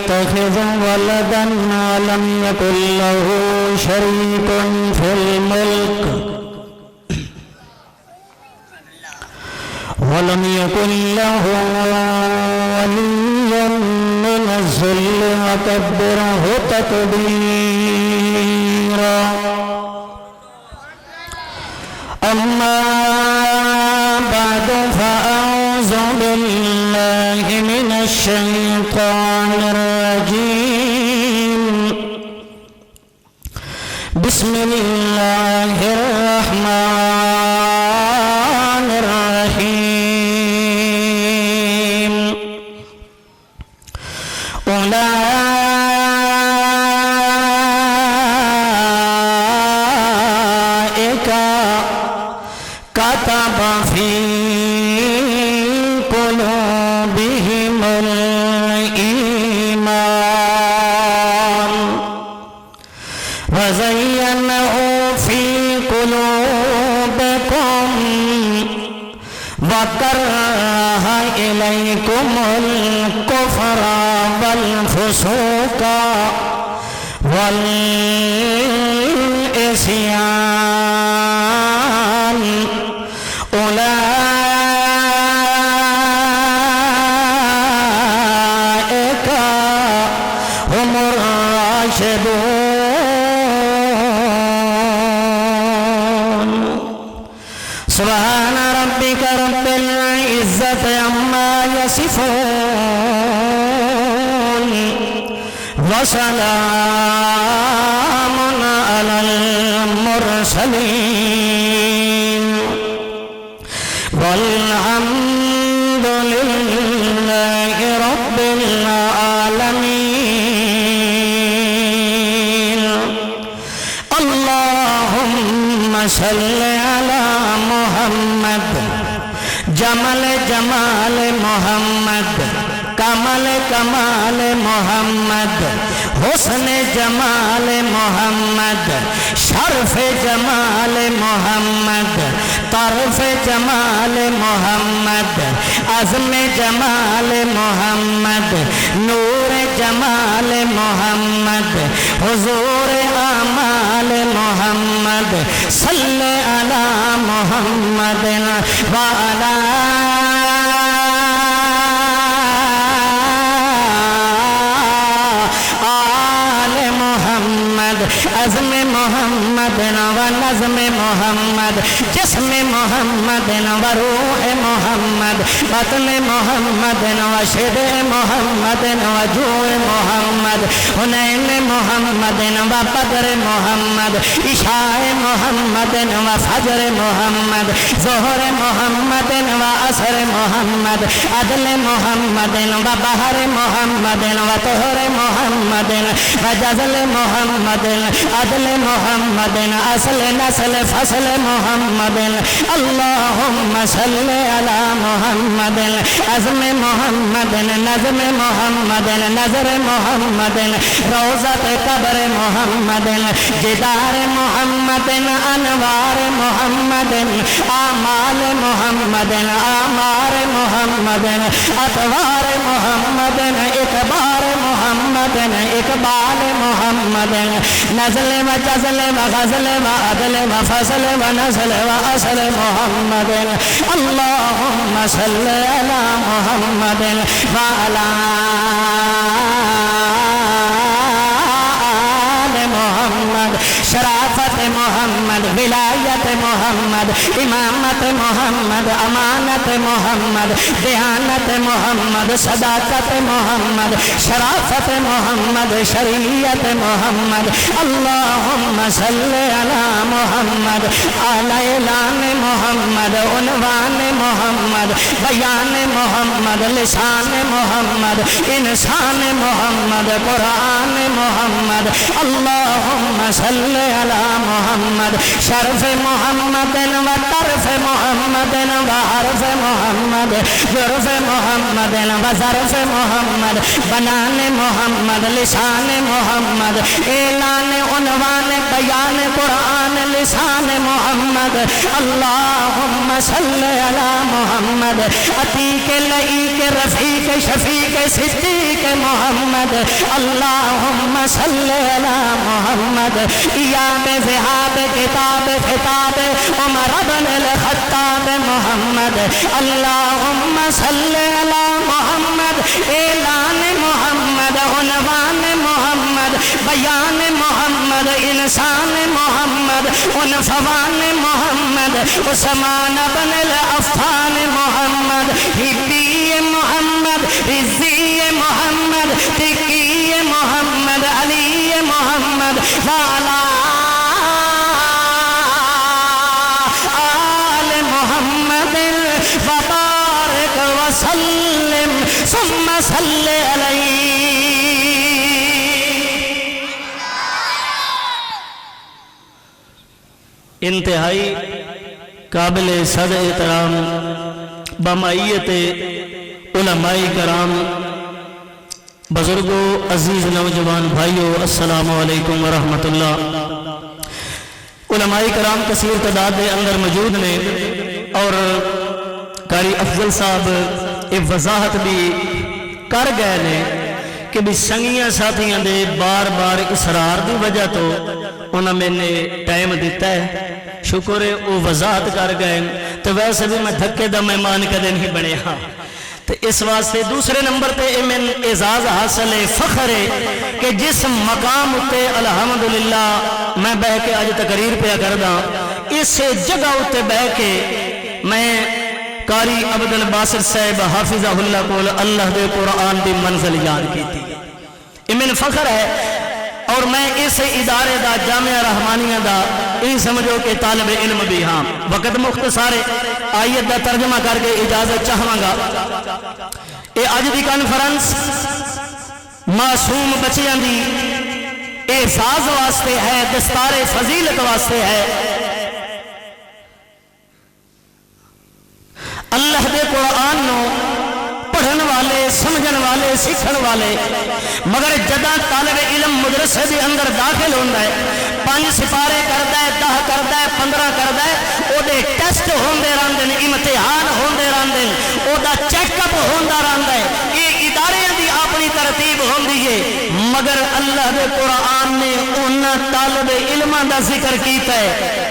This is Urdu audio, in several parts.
يتخذ ولدا ولم يكن له شريك في الملك ولم يكن له ولي من الذل وكبره تكبيرا أما بعد فأعوذ بالله من الشيطان الرجيم بسم الله الرحمن الرحيم أولئك كتب في قلوبهم الإيمان وزينه في قلوبكم وكره إليكم الكفر والفسوق والعصيان أولئك هم الراشدون سبحان ربك رب العزة عما يصفون وسلام على المرسلين والحمد لله رب العالمين اللهم صل على محمد جمال جمال محمد کمال کمال محمد حسن جمال محمد شرف جمال محمد طرف جمال محمد عزم جمال محمد نور جمال محمد حضور اعمال محمد صلی علی محمد وعلی عزم محمد و نظم محمد جسم محمد و روح محمد بطن محمد و شدع محمد و جوع محمد حنین محمد و بدر محمد عشاء محمد و فجر محمد ظہر محمد و عصر محمد عدل محمد و بحر محمد و طہر محمد و جزل محمد عدل محمد اصل نسل فصل محمد اللهم صل على محمد عزم محمد نظم محمد نظر محمد روضت قبر محمد جدار محمد انوار محمد اعمال محمد اعمار محمد اطوار محمد اقبار محمد اقبال محمد نزل و جزل و غزل و عدل و فصل و نسل و اصل محمد اللهم صل على محمد وعلى آل محمد شرافت محمد ولایت محمد امامت محمد امانت محمد دیانت محمد صداقت محمد شرافت محمد شریعت محمد اللهم صل على محمد على اعلان محمد عنوان محمد بیان محمد لسان محمد انسان محمد قرآن محمد اللهم صل على محمد شرف محمد و طرف محمد محمد وحرف محمد ظرف محمد وظرف محمد بنان محمد لسان محمد اعلان عنوان بیان قرآن لسان محمد اللہم صل علی محمد عتیق لعیق رفیق شفیق صدیق محمد اللہم صل علی محمد ایاب ذہاب کتاب خطاب عمر بن الخطاب محمد اللہم صل علی محمد اعلان محمد عنوان محمد بیان محمد انسان محمد عنفوان محمد عثمان بن العفان محمد حبی محمد رضی محمد تقی محمد علی محمد وعلا آل محمد وبارک وسلم ثم صل علیہ. انتہائی قابل صد احترام بمعیت علماء کرام بزرگوں عزیز نوجوان بھائیوں السلام علیکم ورحمت اللہ. علماء کرام کثیر تعداد کے اندر موجود نے اور قاری افضل صاحب ایک وضاحت بھی کر گئے نے کہ بھی سنگیاں ساتھیاں دے بار بار اصرار دی وجہ تو انہوں میں نے ٹائم دیتا ہے. شکر ہے وہ وضاحت کر گئے تو ویسے بھی میں دھکے دا مہمان کدے نہیں بنے ہاں. تو اس واسطے دوسرے نمبر پہ من اعزاز حاصل ہے فخر ہے کہ جس مقام اتے الحمدللہ میں بہ کے آج تقریر پہ کردہ اس جگہ اتے بہ کے میں قاری عبد الباسط صاحب حافظہ اللہ کو اللہ دے قرآن دی منزل یاد کی تھی. یہ من فخر ہے اور میں اس ادارے دا جامعہ رحمانیہ دا یہ سمجھو کہ طالب علم بھی ہاں. وقت مختصر آیت دا ترجمہ کر کے اجازت چاہواں گا. یہ آج دی کانفرنس معصوم بچیاں دی احساس واسطے ہے دستار فضیلت واسطے ہے. اللہ دے قرآن نو پڑھن والے سمجھن والے سیکھن والے مگر جدہ طالب علم مدرسے دے اندر داخل ہوندہ ہے 5 سپارے کردہ ہے 10 کردہ ہے 15 کردہ ہے او دے ٹیسٹ ہوندے راندن امتحان ہوندے راندن او دا چیک اپ ہوندہ راندہ ہے. یہ ادارے دی اپنی ترتیب ہوندی ہے مگر اللہ دے قرآن نے انہاں طالب علماں دا ذکر کیتا ہے.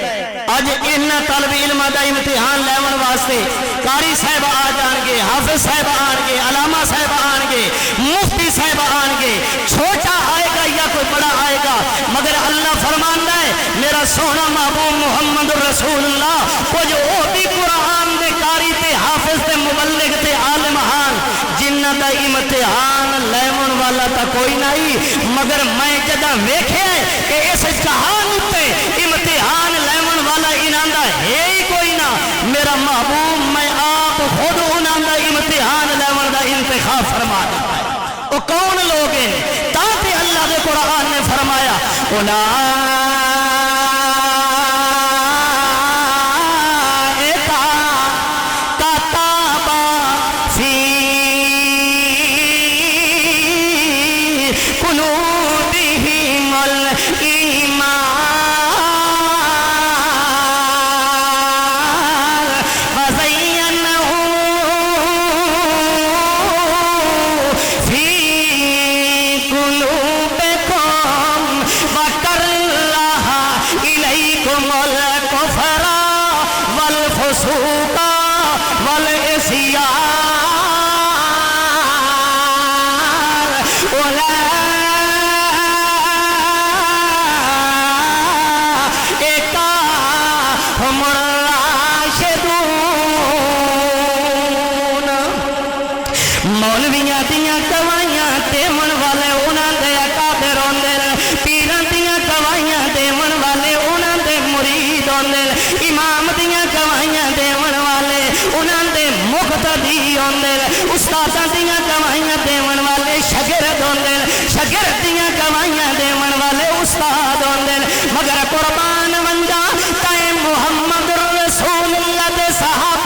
آج انہاں طالب علماں دا امتحان لیون واسطے قاری صاحب آ جان گے حافظ صاحب آن گے علامہ صاحب آن گے مفتی صاحب آن گے. چھوٹا آئے گا یا کوئی بڑا آئے گا مگر اللہ فرماندا ہے میرا سونا محبوب محمد رسول اللہ کچھ وہ بھی قرآن دے قاری تے حافظ تے مبلغ تے عالم ہان جنہ دا امتحان لیون والا تا کوئی نہیں مگر میں جدہ ویکھے کہ اس جہان تے امتحان لیون والا انہاں دا ہے ہی کوئی نہ. میرا محبوب میں آپ خود انہاں دا امتحان لیون دا انتخاب فرما دیتا ہے. وہ کون لوگ ہیں تاکہ اللہ دے قرآن نے فرمایا مولویاں دیاں گواہیاں دیون والے انہاں دے اکابر ہوندے پیراں دیاں گواہیاں دیون والے انہاں دے مرید ہوندے امام دیاں گواہیاں دیون والے انہاں دے مقتدی ہوندے استاداں دیاں گواہیاں دیون والے شاگرد ہوندے شاگرد دیاں گواہیاں دیون والے استاد ہوندے مگر قربان ونجا تے محمد رسول اللہ دے صحابہ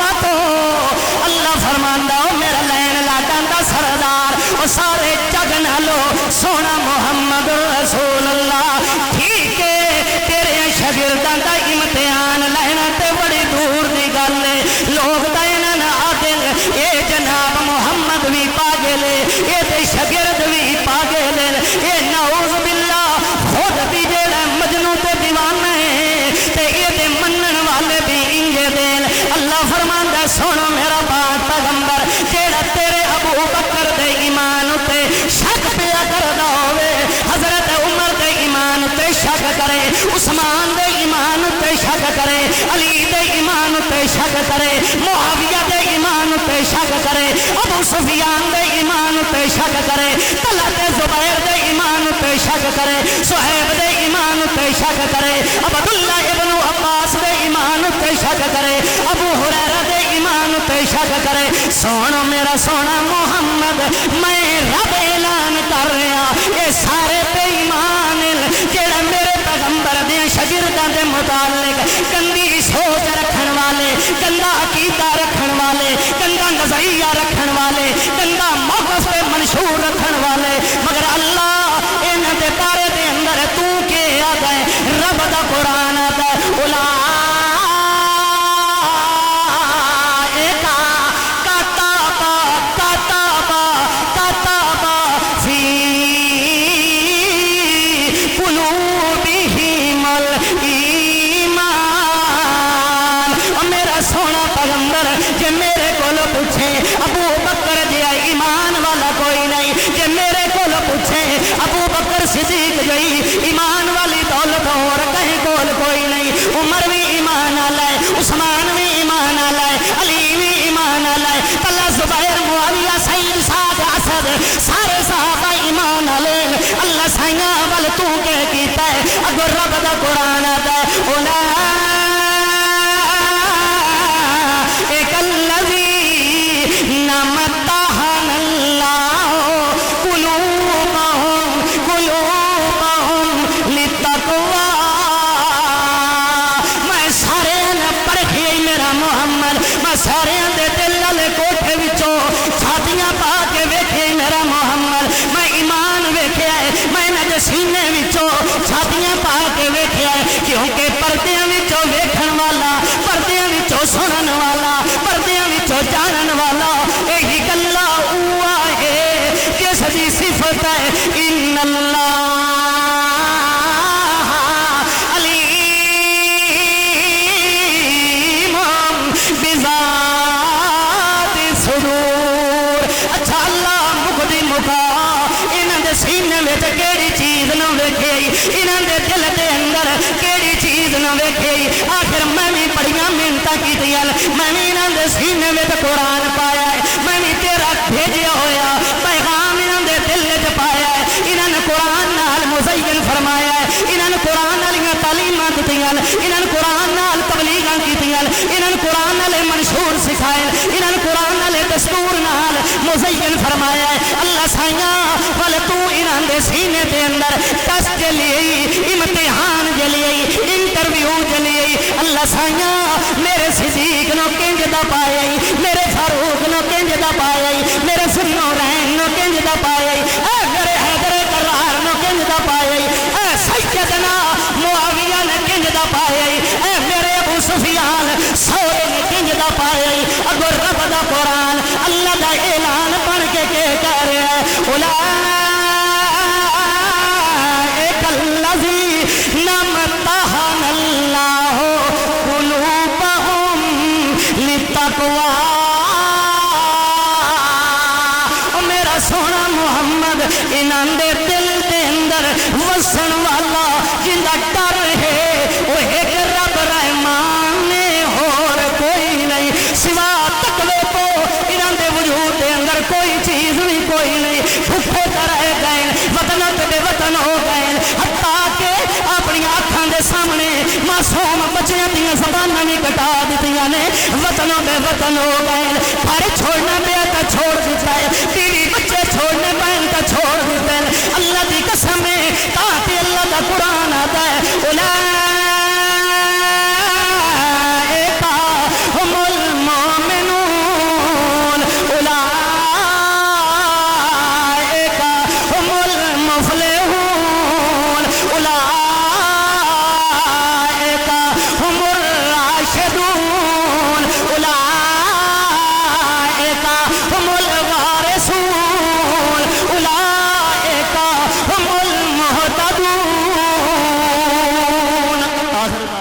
دے شاگرد بھی پاگل اے نعوذ باللہ خود بھی جیڑا مجنوں تے دیوانہ ہے تے اے دے منن والے بھی انجے دل اللہ فرماندا سونا میرا پاک پیغمبر جیڑا تیرے ابو بکر دے ایمان تے شک پیا کردا ہوے حضرت عمر دے ایمان تے شک کرے عثمان دے ایمان تے شک کرے علی دے ایمان تے شک کرے معاویہ دے ایمان تے شک کرے ابو سفیان دے ایمان تے شک کرے طلحہ زبیر دے ایمان تے شک کرے صہیب دے ایمان تے شک کرے عبداللہ ابن عباس دے ایمان تے شک کرے ابو ہریرہ دے ایمان تے شک کرے سونا میرا سونا محمد میں رب اعلان کر رہا یہ سارے بے ایمان جڑا میرے پیغمبر دے شاگرداں دے متعلق گندی سوچ رکھن والے گندا عقیدہ رکھن والے گندا نظریہ رکھن والے گندا موقف پہ منشور رکھن والے مگر اللہ انہاں دے بارے دے اندر تو کے آتا ہے رب دا قرآن آتا ہے ابو بکر جی ایمان والا کوئی نہیں کہ میرے کول پوچھے ابو بکر صدیق جی ایمان والی دولت اور کہیں کول کوئی نہیں عمر بھی ایمان والا ہے عثمان بھی ایمان والا ہے علی بھی ایمان والا ہے طلحہ زبیر معاویہ سعید سعد اسد سارے صحابہ ایمان والے اللہ سائیاں ول تو کہ کیتا ہے اگر رب دا قرآن آتا ہے سارے دے دل والے کوٹھے وچوں چھاتیاں پا کے ویکھے میرا محمد میں ایمان ویکھیا ہے میں انہاں دے سینے وچوں چھاتیاں پا کے ویکھیا ہے کیونکہ پردیاں وچوں ویکھن والا پردیاں وچوں سنن والا پردیاں وچوں جانن والا یہی گلا اوہ ہے کس دی صفت ہے ان اللہ سینے میں کیڑی چیز نہ ویکھے انہاں دے دل دے اندر کیڑی چیز نہ ویکھے آخر میں بھی بڑیاں محنتاں کیتیاں میں بھی انہاں دے سینے میں قرآن پایا ہے میں بھی تیرا بھیجیا ہویا پیغام انہاں دے دل وچ پایا ہے انہاں نے قرآن نال مزین فرمایا ہے انہاں نے قرآن والیاں تعلیماں دتیاں انہاں نے قرآن نال تبلیغاں کیتیاں انہاں نے قرآن والے منشور سکھائے انہاں نے قرآن والے دستور نال مزین فرمایا ہے اللہ سائیاں ول تو انہاں دے سینے دے اندر ٹیسٹ لیے امتحان لیے انٹرویو لیے اللہ سائیاں میرے صدیق نو کنج دا پایا میرے فاروق نو کنج دا پایا میرے ذوالنورین نو کنج دا پایا اے میرے حیدر کرار نو کنج دا پایا اے سیدنا معاویہ نے کنج دا پایا اے میرے ابو سفیان سورے نے کنج دا پایا اگر رب دا قرآن اللہ دا اعلان بن کے کہہ رہا ہے میرا سونا محمد انہاں دے دل دے اندر وسن والا جندا ڈر ہے وہ ایک رب رحمان نے اور کوئی نہیں سوا تقوی تو انہاں دے وجود دے اندر کوئی چیز بھی کوئی نہیں بھوکے رہ گئے وطن تے وطن ہو گئے حتیٰ کہ اپنی آنکھاں دے سامنے معصوم بچیاں دیاں زباناں بھی کٹا دتیاں نے وطنوں بے وطن ہو گئے پر چھوڑنا پیا تو چھوڑ دیتا ہے